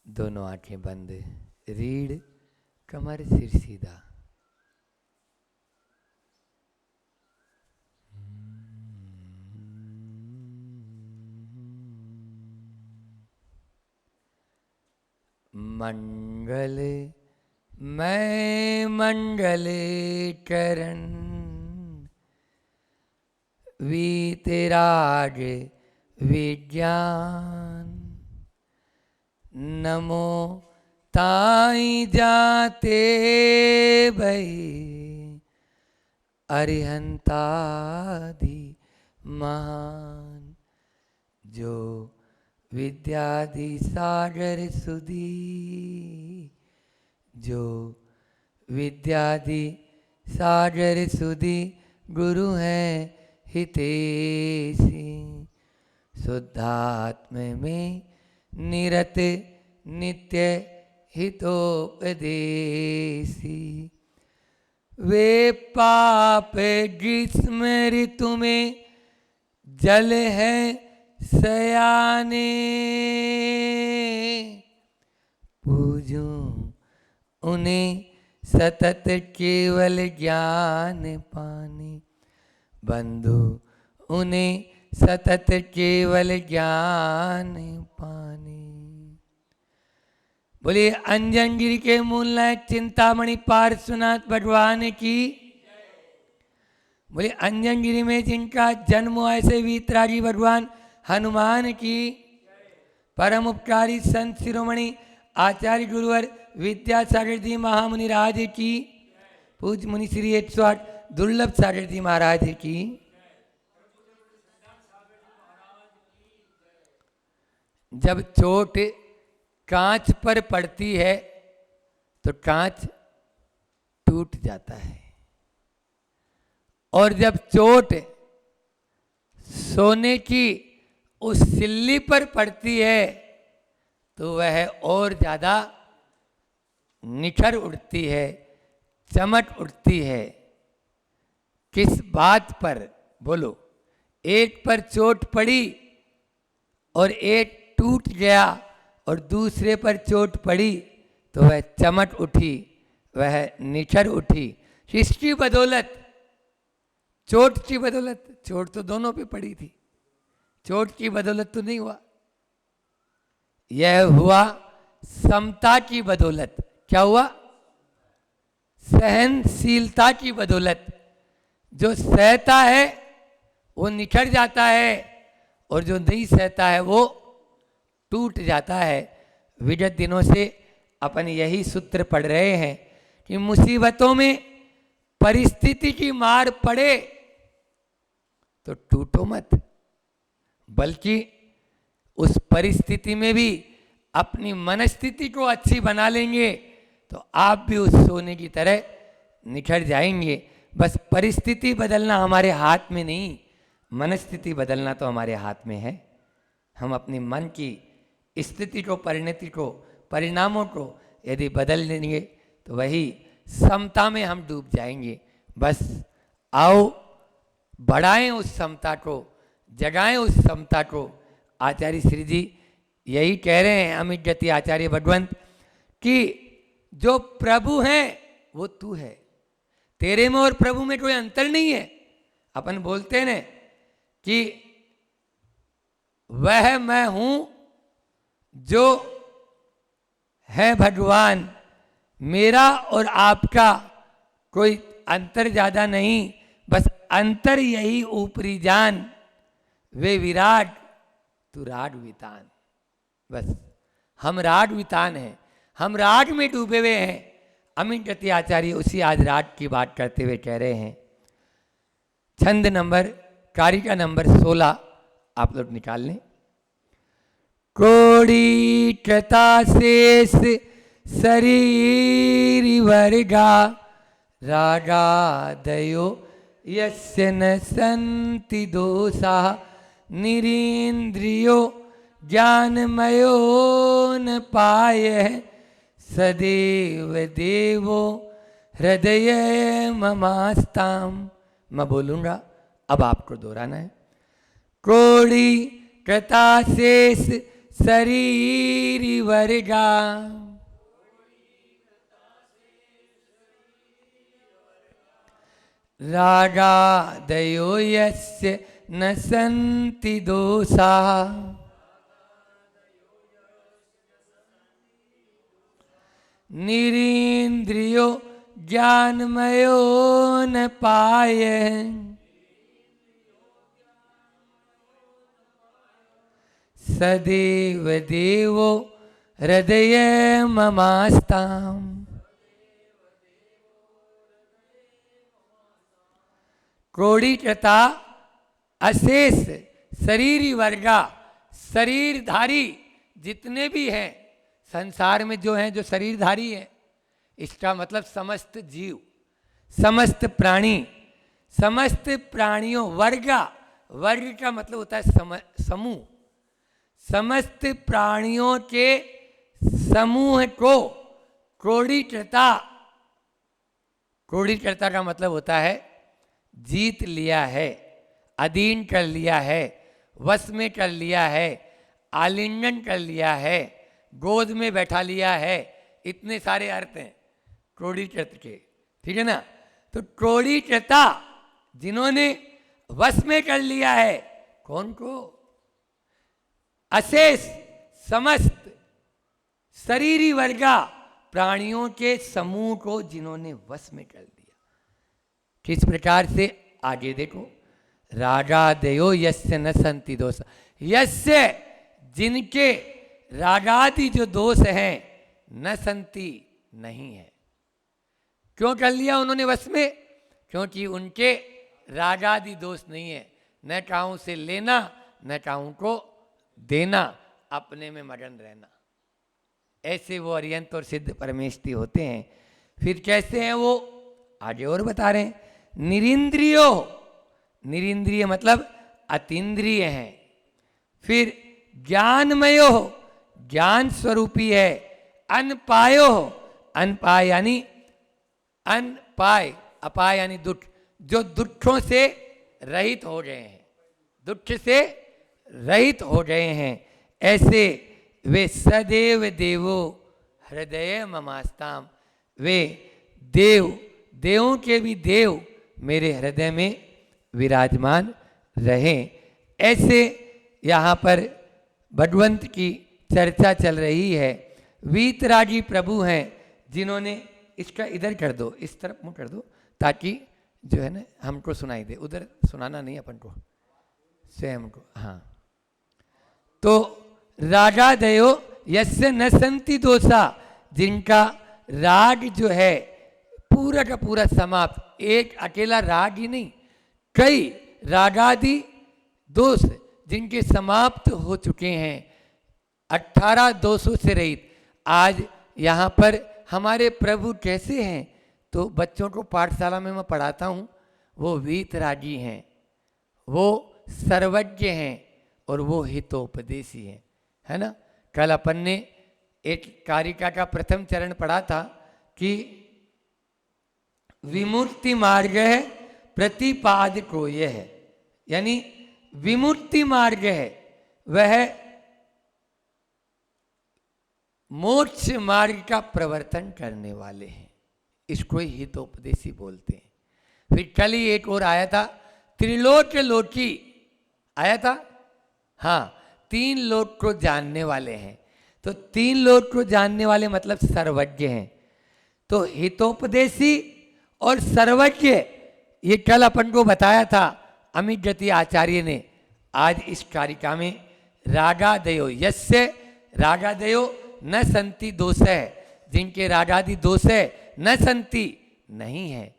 दोनों आंखें बंद, रीढ़ कमर सिर सीधा। मंगल मैं मंगल चरण वीतराग विज्ञान नमो ताई जाते भई अरिहंतादि महान जो विद्यादि सागर सुधी जो विद्यादि सागर सुधी गुरु हैं हितेशी शुद्धात्म में निरत नित्य हितोपदेशी वे पाप ग्रीष्म ऋतु में जल है सयाने पूजूं उन्हें सतत केवल ज्ञान पाने बंधु उन्हें सतत केवल ज्ञान पाने। बोलिए अंजनगिरी के मूल नायक चिंतामणि पार्श्वनाथ भगवान की। बोलिए अंजनगिरी में जिनका जन्म हुआ ऐसे वीतरागी भगवान हनुमान की। परम उपकारी संत शिरोमणि आचार्य गुरुवर विद्यासागर जी महामुनि राज की। पूज्य मुनि श्री 108 दुर्लभ सागर जी महाराज की। जब चोट कांच पर पड़ती है तो कांच टूट जाता है, और जब चोट सोने की उस सिल्ली पर पड़ती है तो वह और ज्यादा निखर उठती है, चमक उठती है। किस बात पर बोलो? एक पर चोट पड़ी और एक टूट गया, और दूसरे पर चोट पड़ी तो वह चमक उठी, वह निखर उठी। किसकी बदौलत? चोट की बदौलत। चोट तो दोनों पे पड़ी थी, चोट की बदौलत तो नहीं हुआ। यह हुआ समता की बदौलत। क्या हुआ? सहनशीलता की बदौलत। जो सहता है वो निखर जाता है, और जो नहीं सहता है वो टूट जाता है। विगत दिनों से अपन यही सूत्र पढ़ रहे हैं कि मुसीबतों में परिस्थिति की मार पड़े तो टूटो मत, बल्कि उस परिस्थिति में भी अपनी मनस्थिति को अच्छी बना लेंगे तो आप भी उस सोने की तरह निखर जाएंगे। बस परिस्थिति बदलना हमारे हाथ में नहीं, मनस्थिति बदलना तो हमारे हाथ में है। हम अपनी मन की स्थिति को, परिणति को, परिणामों को यदि बदल लेंगे तो वही समता में हम डूब जाएंगे। बस आओ बढ़ाएं उस समता को, जगाएं उस समता को। आचार्य श्री जी यही कह रहे हैं, अमित गति आचार्य भगवंत, कि जो प्रभु हैं वो तू है, तेरे में और प्रभु में कोई अंतर नहीं है। अपन बोलते हैं ना कि वह मैं हूं जो है भगवान, मेरा और आपका कोई अंतर ज्यादा नहीं, बस अंतर यही ऊपरी जान, वे विराट तू राग वितान। बस हम राग वितान हैं, हम राग में डूबे हुए हैं। अमित गति आचार्य उसी आज राग की बात करते हुए कह रहे हैं। छंद नंबर, कारिका नंबर 16 आप लोग निकाल लें। कोड़ी कृता शेष शरीर वर्गा रागादयो यस्य न संति दोषा निरीन्द्रियो ज्ञानमयो न पायः सदैव देवो हृदय ममास्ताम। मैं बोलूँगा, अब आपको दोहराना है। कोड़ी कृता शेष शरीर वर्गा। रागादयो यस्य न सन्ति दोषा। निरीन्द्रियो ज्ञानमयो न पाये। सदैव देवो हृदय ममास्ताम्। क्रोडीकृता अशेष शरीरी वर्गा, शरीरधारी जितने भी हैं संसार में जो हैं, जो शरीरधारी हैं, इसका मतलब समस्त जीव, समस्त प्राणी, समस्त प्राणियों। वर्गा, वर्ग का मतलब होता है समूह। समस्त प्राणियों के समूह को क्रोडीकृता, क्रोडीकृता का मतलब होता है जीत लिया है, अधीन कर लिया है, वश में कर लिया है, आलिंगन कर लिया है, गोद में बैठा लिया है। इतने सारे अर्थ हैं क्रोडीकृत के, ठीक है ना। तो क्रोडीकृता जिन्होंने वश में कर लिया है, कौन को? अशेष समस्त शरीरी वर्गा, प्राणियों के समूह को जिन्होंने वश में कर दिया। किस प्रकार से? आगे देखो, रागादयो यस्य न सन्ति दोष। यस्य जिनके रागादि जो दोष हैं, न सन्ति नहीं है। क्यों कर लिया उन्होंने वश में? क्योंकि उनके रागादि दोष नहीं है। न काहू से लेना, न काहू को देना, अपने में मगन रहना। ऐसे वो अरिहंत और सिद्ध परमेष्ठी होते हैं। फिर कैसे हैं वो? आगे और बता रहे हैं। निरिंद्रियो, निरिंद्रिय मतलब अतीन्द्रिय हैं। फिर ज्ञानमयो, ज्ञान स्वरूपी है। अनपायो, अनपाय यानी अनपाय, अपाय यानी दुख, जो दुखों से रहित हो गए हैं, दुख से रहित हो गए हैं। ऐसे वे सदैव देवो हृदय ममास्ताम, वे देव, देवों के भी देव मेरे हृदय में विराजमान रहें। ऐसे यहाँ पर भगवंत की चर्चा चल रही है। वीतरागी प्रभु हैं जिन्होंने, इसका इधर कर दो, इस तरफ मुँह कर दो, ताकि जो है ना हमको सुनाई दे। उधर सुनाना नहीं अपन को, स्वयं को। हाँ, तो रागादयो यस्य न सन्ति दोषा, जिनका राग जो है पूरा का पूरा समाप्त। एक अकेला राग ही नहीं, कई रागादि दोष जिनके समाप्त हो चुके हैं, 18 दोषों से रहित। आज यहाँ पर हमारे प्रभु कैसे हैं? तो बच्चों को पाठशाला में मैं पढ़ाता हूँ, वो वीतरागी हैं, वो सर्वज्ञ हैं और वो हितोपदेशी हैं, है ना। कल अपन ने एक कारिका का प्रथम चरण पढ़ा था कि विमुक्ति मार्ग है प्रतिपाद को यह है, यानी विमुक्ति मार्ग है वह मोक्ष मार्ग का प्रवर्तन करने वाले हैं, इसको ही हितोपदेशी बोलते हैं। फिर कल ही एक और आया था, त्रिलोक लोकी आया था। हाँ, 3 लोक को जानने वाले हैं। तो 3 लोक को जानने वाले मतलब सर्वज्ञ हैं। तो हितोपदेशी और सर्वज्ञ, ये कल अपन को बताया था अमित गति आचार्य ने। आज इस कारिका में रागादयो यस्य, रागादयो न संति दोष है, जिनके रागादि दोष है, न संति नहीं है,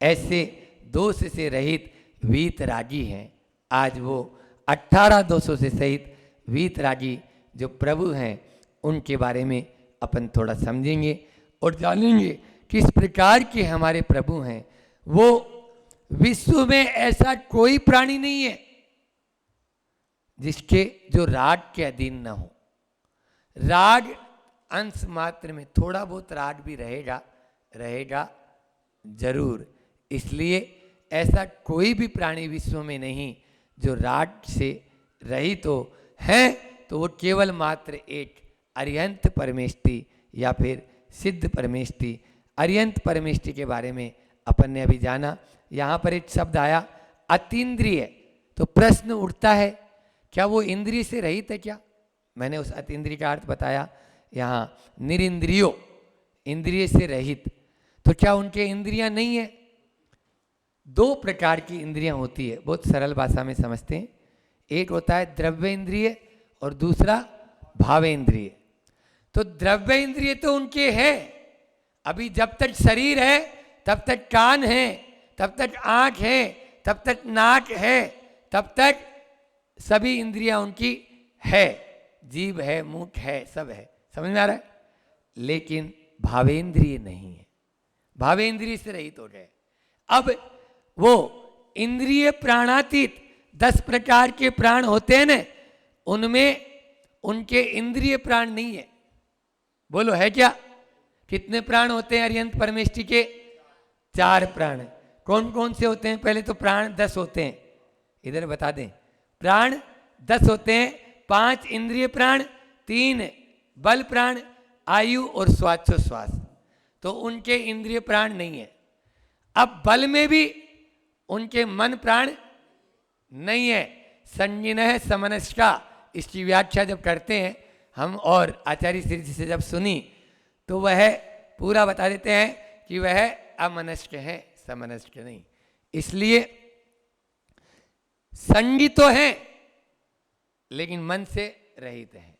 ऐसे दोष से रहित वीतरागी हैं। आज वो 18 दोषों से सहित वीतरागी जो प्रभु हैं, उनके बारे में अपन थोड़ा समझेंगे और जानेंगे किस प्रकार के हमारे प्रभु हैं। वो विश्व में ऐसा कोई प्राणी नहीं है जिसके जो राग के अधीन न हो। राग अंश मात्र में, थोड़ा बहुत राग भी रहेगा जरूर। इसलिए ऐसा कोई भी प्राणी विश्व में नहीं जो राग से रहित हो। है तो वो केवल मात्र एक अर्यंत परमेष्टि या फिर सिद्ध परमेष्टि, अर्यंत परमेष्टि के बारे में अपन ने अभी जाना। यहाँ पर एक शब्द आया अतीन्द्रिय, तो प्रश्न उठता है क्या वो इंद्रिय से रहित है क्या? मैंने उस अतीन्द्रिय का अर्थ बताया, यहाँ निरिंद्रियो, इंद्रिय से रहित। तो क्या उनके इंद्रियां नहीं है? दो प्रकार की इंद्रियां होती है, बहुत सरल भाषा में समझते हैं। एक होता है द्रव्य इंद्रिय और दूसरा भाव इंद्रिय। तो द्रव्य इंद्रिय तो उनके है, अभी जब तक शरीर है तब तक कान है, तब तक आंख है, तब तक नाक है, तब तक सभी इंद्रियां उनकी है, जीभ है, मुख है, सब है। समझ में आ रहा है? लेकिन भावेंद्रिय नहीं है, भावेंद्रिय से रहित हो गए। अब वो इंद्रिय प्राणातीत 10 प्रकार के प्राण होते हैं न, उनमें उनके इंद्रिय प्राण नहीं है। बोलो है क्या? कितने प्राण होते हैं अर्यंत परमेष्टि के? 4 प्राण। कौन कौन से होते हैं? पहले तो प्राण 10 होते हैं, इधर बता दें। प्राण 10 होते हैं, 5 इंद्रिय प्राण, 3 बल प्राण, आयु और श्वासोश्वास। तो उनके इंद्रिय प्राण नहीं है। अब बल में भी उनके मन प्राण नहीं है। संजिनः समनस्का, इसकी व्याख्या जब करते हैं हम और आचार्य श्री जी से जब सुनी तो वह पूरा बता देते हैं कि वह अमनस्क है, समनस्क नहीं। इसलिए संगी तो है लेकिन मन से रहित है।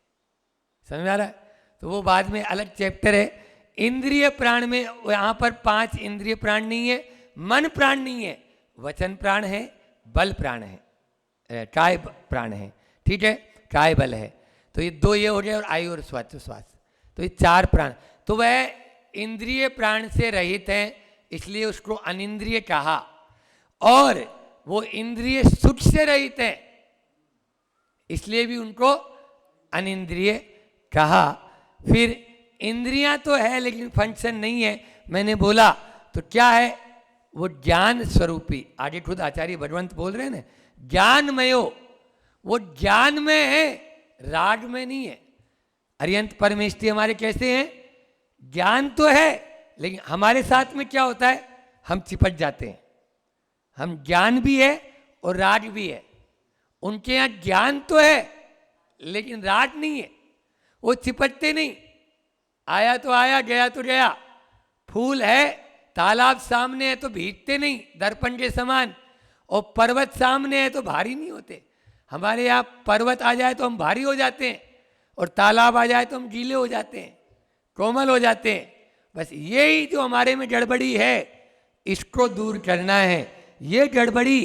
समझ में आ रहा है? तो वो बाद में अलग चैप्टर है। इंद्रिय प्राण में यहाँ पर 5 इंद्रिय प्राण नहीं है, मन प्राण नहीं है, वचन प्राण है, बल प्राण है, काय प्राण है, ठीक है, काय बल है। तो ये 2 ये हो गए और आयु और श्वासोश्वास, तो ये 4 प्राण। तो वह इंद्रिय प्राण से रहित है, इसलिए उसको अनिंद्रिय कहा। और वो इंद्रिय सुख से रहित है, इसलिए भी उनको अनिंद्रिय कहा। फिर इंद्रियां तो है लेकिन फंक्शन नहीं है, मैंने बोला। तो क्या है? वो ज्ञान स्वरूपी, आगे खुद आचार्य भगवंत बोल रहे हैं ना, ज्ञानमयो, वो ज्ञान में है, राग में नहीं है। अर्यंत परमेष्टि हमारे कैसे हैं? ज्ञान तो है लेकिन हमारे साथ में क्या होता है? हम चिपट जाते हैं। हम ज्ञान भी है और राग भी है। उनके यहाँ ज्ञान तो है लेकिन राग नहीं है, वो चिपटते नहीं। आया तो आया, गया तो गया। फूल है, तालाब सामने है तो भीगते नहीं दर्पण के समान, और पर्वत सामने है तो भारी नहीं होते। हमारे यहाँ पर्वत आ जाए तो हम भारी हो जाते हैं और तालाब आ जाए तो हम गीले हो जाते हैं, कोमल हो जाते हैं। बस यही जो हमारे में गड़बड़ी है, इसको दूर करना है। ये गड़बड़ी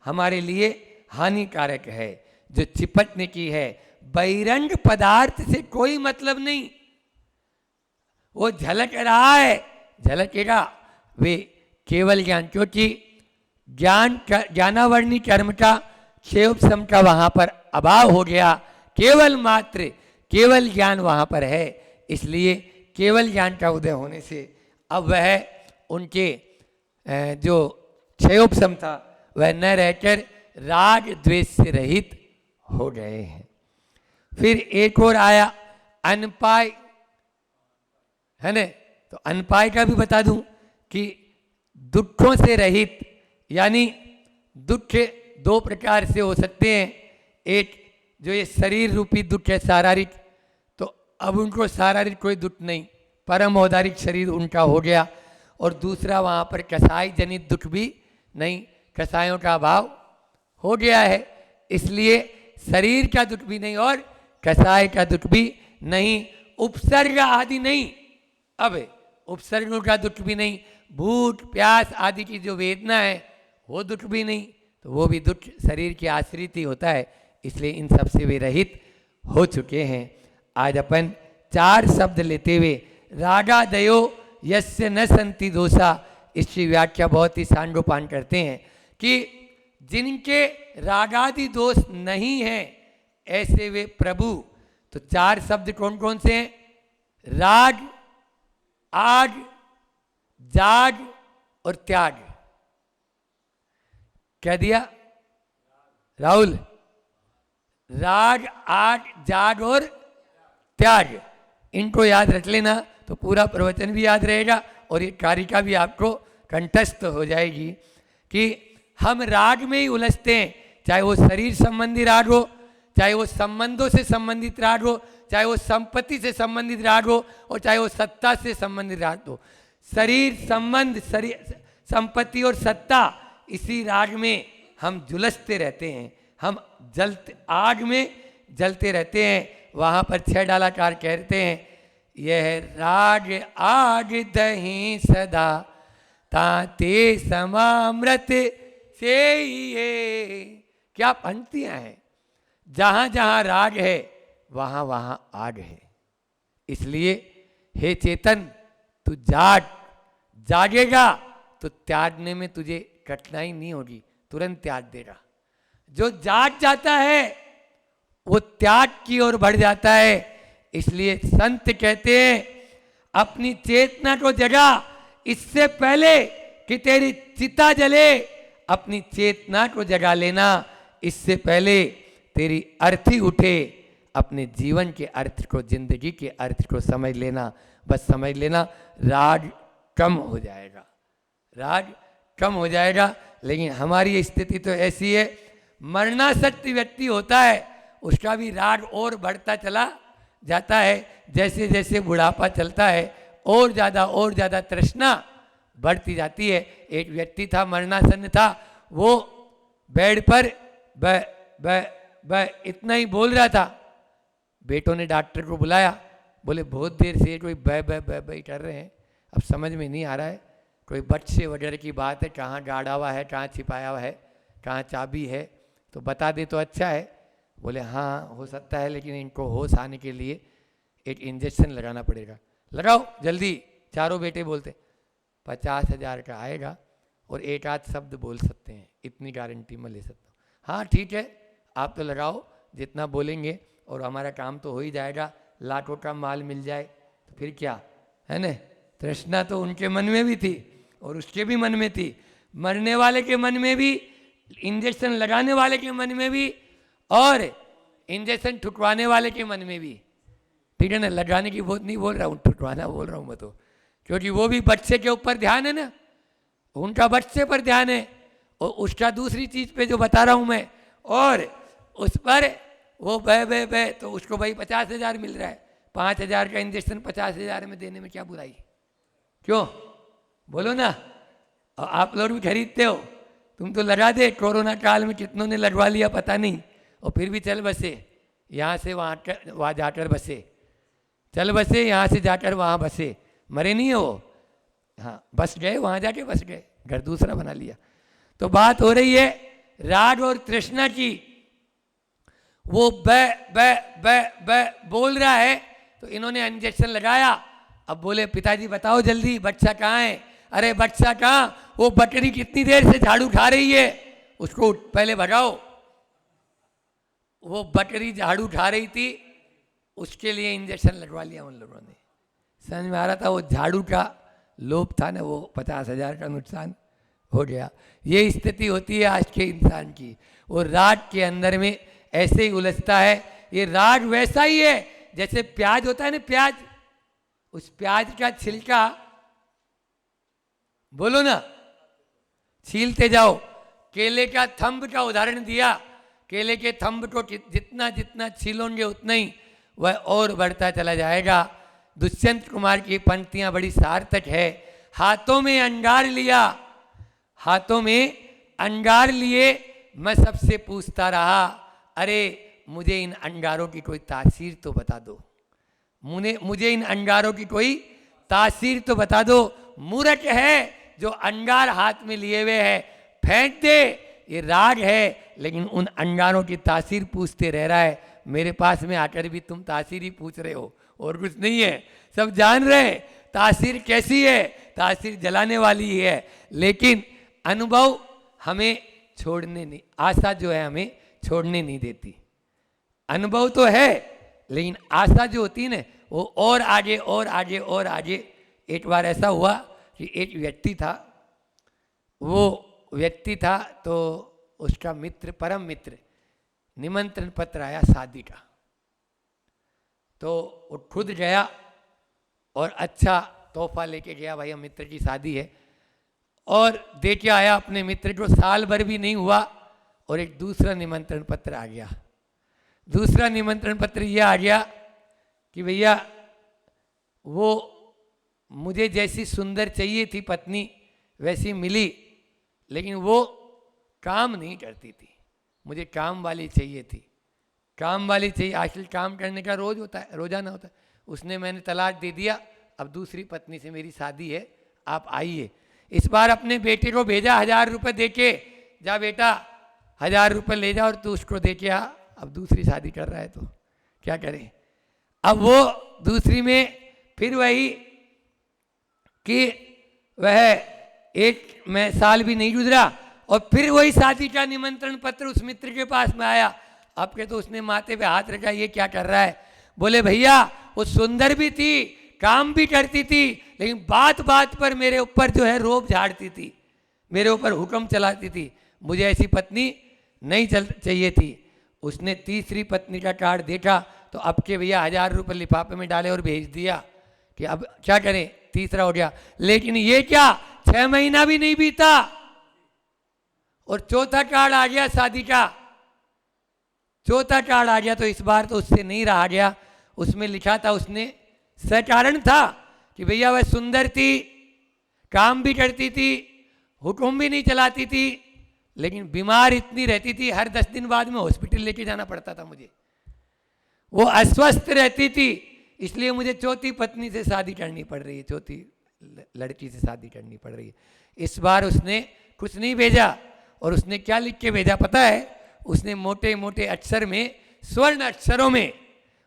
हमारे लिए हानिकारक है, जो चिपटने की है। बहिरंग पदार्थ से कोई मतलब नहीं, वो झलक रहा है, झलकेगा। वे केवल ज्ञान, क्योंकि ज्ञानावर्णी कर्म का क्षेयोपशम का वहां पर अभाव हो गया, केवल मात्र केवल ज्ञान वहां पर है। इसलिए केवल ज्ञान का उदय होने से अब वह उनके जो क्षेयोपशम था वह न रहकर राग द्वेष से रहित हो गए हैं। फिर एक और आया अनपाय, है न? तो अनपाय का भी बता दूं कि दुखों से रहित, यानी दुख 2 प्रकार से हो सकते हैं। एक जो ये शरीर रूपी दुख है शारीरिक, तो अब उनको शारीरिक कोई दुख नहीं, परम औदारिक शरीर उनका हो गया। और दूसरा वहाँ पर कसाई जनित दुख भी नहीं, कसायों का अभाव हो गया है, इसलिए शरीर का दुख भी नहीं और कसाय का दुख भी नहीं, उपसर्ग आदि नहीं। अब उपसर्गों का दुख भी नहीं, भूख प्यास आदि की जो वेदना है वो दुख भी नहीं, तो वो भी दुख शरीर के आश्रित ही होता है, इसलिए इन सब से वे रहित हो चुके हैं। आज अपन 4 शब्द लेते हुए रागादयो यस्य न संति दोषा, इसकी व्याख्या बहुत ही सांगोपान करते हैं कि जिनके रागादि दोष नहीं है ऐसे वे प्रभु। तो 4 शब्द कौन कौन से हैं? राग, आग, जाग और त्याग। क्या दिया राहुल? राग, आग, जाग और त्याग, इनको याद रख लेना तो पूरा प्रवचन भी याद रहेगा और ये कारिका भी आपको कंठस्थ हो जाएगी कि हम राग में ही उलझते हैं, चाहे वो शरीर संबंधी राग हो, चाहे वो संबंधों से संबंधित राग हो, चाहे वो संपत्ति से संबंधित राग हो और चाहे वो सत्ता से संबंधित राग हो। शरीर संबंध, शरीर संपत्ति और सत्ता, इसी राग में हम झुलसते रहते हैं, हम जलते आग में जलते रहते हैं। वहाँ पर 6 डालाकार कहते हैं, यह राग आग दही सदा ताते समामृत से ये। क्या पंक्तियां हैं, जहां जहां राग है वहां वहां आग है। इसलिए हे चेतन, तू जागेगा तो त्यागने में तुझे कठिनाई नहीं होगी, तुरंत त्याग देगा। जो जाग जाता है वो त्याग की ओर बढ़ जाता है। इसलिए संत कहते हैं अपनी चेतना को जगा, इससे पहले कि तेरी चिता जले अपनी चेतना को जगा लेना, इससे पहले तेरी अर्थी उठे अपने जीवन के अर्थ को, जिंदगी के अर्थ को समझ लेना। बस समझ लेना, राग कम हो जाएगा, राग कम हो जाएगा। लेकिन हमारी स्थिति तो ऐसी है, मरणासक्त व्यक्ति होता है उसका भी राग और बढ़ता चला जाता है। जैसे जैसे बुढ़ापा चलता है और ज़्यादा तृष्णा बढ़ती जाती है। एक व्यक्ति था, मरणासन्न था, वो बेड पर ब इतना ही बोल रहा था। बेटों ने डॉक्टर को बुलाया, बोले बहुत देर से कोई ब कर रहे हैं, अब समझ में नहीं आ रहा है, कोई बच्चे वगैरह की बात है, कहाँ गाड़ा हुआ है, कहाँ छिपाया हुआ है, कहाँ चाबी है, तो बता दे तो अच्छा है। बोले हाँ हो सकता है, लेकिन इनको होश आने के लिए एक इंजेक्शन लगाना पड़ेगा। लगाओ जल्दी, चारों बेटे बोलते 50,000 का आएगा और एक आध शब्द बोल सकते हैं, इतनी गारंटी मैं ले सकता हूँ। हाँ ठीक है, आप तो लगाओ, जितना बोलेंगे और हमारा काम तो हो ही जाएगा, लाखों का माल मिल जाए तो फिर क्या है ना। तृष्णा तो उनके मन में भी थी और उसके भी मन में थी, मरने वाले के मन में भी, इंजेक्शन लगाने वाले के मन में भी और इंजेक्शन ठुकवाने वाले के मन में भी। ठीक है ना, लगाने की बहुत नहीं बोल रहा हूँ, ठुकवाना बोल रहा हूँ मैं तो, क्योंकि वो भी बच्चे के ऊपर ध्यान है ना, उनका बच्चे पर ध्यान है और उसका दूसरी चीज पे जो बता रहा हूँ मैं, और उस पर वो बह तो उसको भाई 50,000 मिल रहा है, 5,000 का इंजेक्शन 50,000 में देने में क्या बुराई, क्यों बोलो ना। और आप लोग भी खरीदते हो, तुम तो लगा दे, कोरोना काल में कितनों ने लगवा लिया पता नहीं, और फिर भी चल बसे, यहाँ से वहाँ जाकर बसे, चल बसे यहाँ से जाकर वहाँ बसे, मरे नहीं है वो, हाँ बस गए, वहाँ जाके बस गए, घर दूसरा बना लिया। तो बात हो रही है राग और तृष्णा की। वो ब बोल रहा है तो इन्होंने इंजेक्शन लगाया। अब बोले पिताजी बताओ जल्दी, बच्चा कहाँ है। अरे बच्चा कहाँ, वो बकरी कितनी देर से झाड़ू खा रही है, उसको पहले भगाओ। वो बकरी झाड़ू खा रही थी, उसके लिए इंजेक्शन लगवा लिया उन लोगों ने। समझ में आ रहा था, वो झाड़ू का लोभ था ना, वो 50,000 का नुकसान हो गया। ये स्थिति होती है आज के इंसान की। वो राग के अंदर में ऐसे ही उलझता है। ये राग वैसा ही है जैसे प्याज होता है ना, प्याज, उस प्याज का छिलका बोलो ना, छीलते जाओ। केले का थंब का उदाहरण दिया, केले के थंब को जितना जितना छीलोगे उतना ही वह और बढ़ता चला जाएगा। दुष्यंत कुमार की पंक्तियां बड़ी सार्थक है। हाथों में अंगार लिया, हाथों में अंगार लिए, मैं सबसे पूछता रहा, अरे मुझे इन अंगारों की कोई तासीर तो बता दो, मुझे इन अंगारों की कोई तासीर तो बता दो। मूर्ख है जो अंगार हाथ में लिए हुए है, फेंक दे, ये राग है, लेकिन उन अंगारों की तासीर पूछते रह रहा है। मेरे पास में आकर भी तुम तासीर ही पूछ रहे हो, और कुछ नहीं है। सब जान रहे हैं तासीर कैसी है, तासीर जलाने वाली ही है, लेकिन अनुभव हमें छोड़ने नहीं, आशा जो है हमें छोड़ने नहीं देती। अनुभव तो है, लेकिन आशा जो होती है ना, वो और आगे और आगे और आगे। एक बार ऐसा हुआ कि एक व्यक्ति था, वो व्यक्ति था तो उसका मित्र, परम मित्र, निमंत्रण पत्र आया शादी का। तो वो खुद गया और अच्छा तोहफा लेके गया, भाई मित्र की शादी है, और दे के आया अपने मित्र को। साल भर भी नहीं हुआ और एक दूसरा निमंत्रण पत्र आ गया। दूसरा निमंत्रण पत्र ये आ गया कि भैया वो मुझे जैसी सुंदर चाहिए थी पत्नी वैसी मिली, लेकिन वो काम नहीं करती थी, मुझे काम वाली चाहिए थी, काम वाली चाहिए। आखिर काम करने का रोज होता है, रोजाना होता है। उसने मैंने तलाक दे दिया, अब दूसरी पत्नी से मेरी शादी है, आप आइए। इस बार अपने बेटे को भेजा 1000 रुपये दे के, जा बेटा 1000 रुपये ले जा और तू उसको दे के आ। अब दूसरी शादी कर रहा है तो क्या करें। अब वो दूसरी में फिर वही कि वह एक में साल भी नहीं गुजरा और फिर वही शादी का निमंत्रण पत्र उस मित्र के पास में आया। आपके तो उसने माथे पे हाथ रखा, ये क्या कर रहा है। बोले भैया वो सुंदर भी थी, काम भी करती थी, लेकिन बात बात पर मेरे ऊपर जो है रोब झाड़ती थी, मेरे ऊपर हुक्म चलाती थी, मुझे ऐसी पत्नी नहीं चाहिए थी। उसने तीसरी पत्नी का कार्ड देखा तो अब के भैया 1000 रुपये लिफाफे में डाले और भेज दिया कि अब क्या करें, तीसरा हो गया। लेकिन ये क्या 6 महीना भी नहीं बीता और चौथा कार्ड आ गया शादी का। चौथा कार्ड आ गया तो इस बार तो उससे नहीं रहा गया। उसमें लिखा था, उसने सकारण था कि भैया वह सुंदर थी, काम भी करती थी, हुक्म भी नहीं चलाती थी, लेकिन बीमार इतनी रहती थी, हर 10 दिन बाद में हॉस्पिटल लेके जाना पड़ता था मुझे। वो अस्वस्थ रहती थी, इसलिए मुझे चौथी पत्नी से शादी करनी पड़ रही है, चौथी लड़की से शादी करनी पड़ रही है। इस बार उसने कुछ नहीं भेजा और उसने क्या लिख के भेजा पता है। उसने मोटे मोटे अक्षर में, स्वर्ण अक्षरों में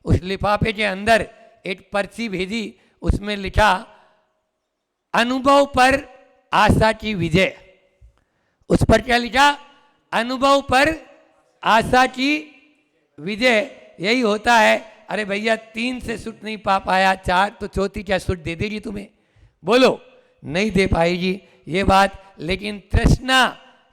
उस लिफाफे के अंदर एक पर्ची भेजी। उसमें लिखा अनुभव पर आशा की विजय। उस पर क्या लिखा, अनुभव पर आशा की विजय। यही होता है। अरे भैया 3 से सुट नहीं पा पाया, 4 तो चौथी क्या सुट दे देगी तुम्हें, बोलो नहीं दे पाएगी ये बात। लेकिन तृष्णा,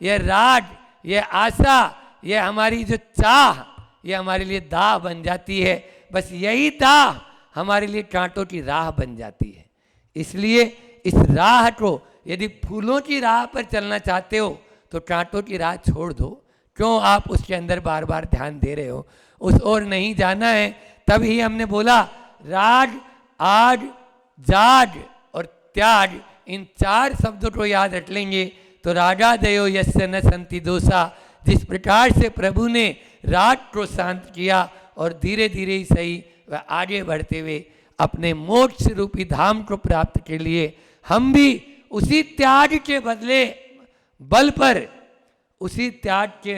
ये राग, ये आशा, ये हमारी जो चाह, ये हमारे लिए दाह बन जाती है। बस यही दाह हमारे लिए कांटों की राह बन जाती है। इसलिए इस राह को, यदि फूलों की राह पर चलना चाहते हो तो कांटों की राह छोड़ दो। क्यों आप उसके अंदर बार बार ध्यान दे रहे हो, उस ओर नहीं जाना है। तभी हमने बोला राग, आग, जाग और त्याग, इन 4 शब्दों को याद रख लेंगे तो रागादयो यस्य न संति दोषा। जिस प्रकार से प्रभु ने राग को शांत किया और धीरे धीरे ही सही वह आगे बढ़ते हुए अपने मोक्ष रूपी धाम को प्राप्त के लिए हम भी उसी त्याग के बदले बल पर, उसी त्याग के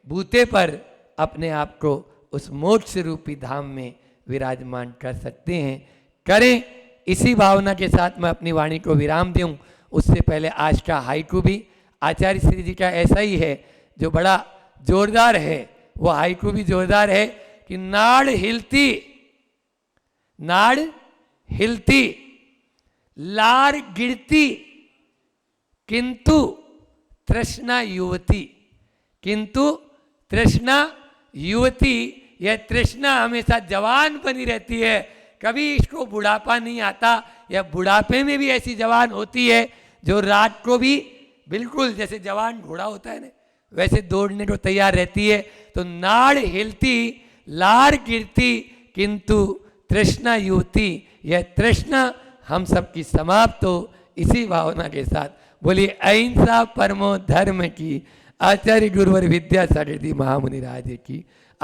बूते पर अपने आप को उस मोक्ष रूपी धाम में विराजमान कर सकते हैं। करें। इसी भावना के साथ मैं अपनी वाणी को विराम दूं। उससे पहले आज का हाइकू भी आचार्य श्री जी का ऐसा ही है जो बड़ा जोरदार है। वो हाइकू भी जोरदार है कि नाड़ हिलती, नाड़ हिलती, लार गिरती, किंतु तृष्णा युवती, किंतु तृष्णा युवती। यह तृष्णा हमेशा जवान बनी रहती है, कभी इसको बुढ़ापा नहीं आता। या बुढ़ापे में भी ऐसी जवान होती है जो रात को भी बिल्कुल जैसे जवान घोड़ा होता है ना, वैसे दौड़ने को तैयार रहती है। तो नाड़ हिलती, लार गिरती, किंतु तृष्णा युवती। यह तृष्णा हम सब की समाप्त हो। इसी भावना के साथ बोलिए अहिंसा परमो धर्म की। आचार्य गुरुवर विद्यासागर जी महामुनि राज की।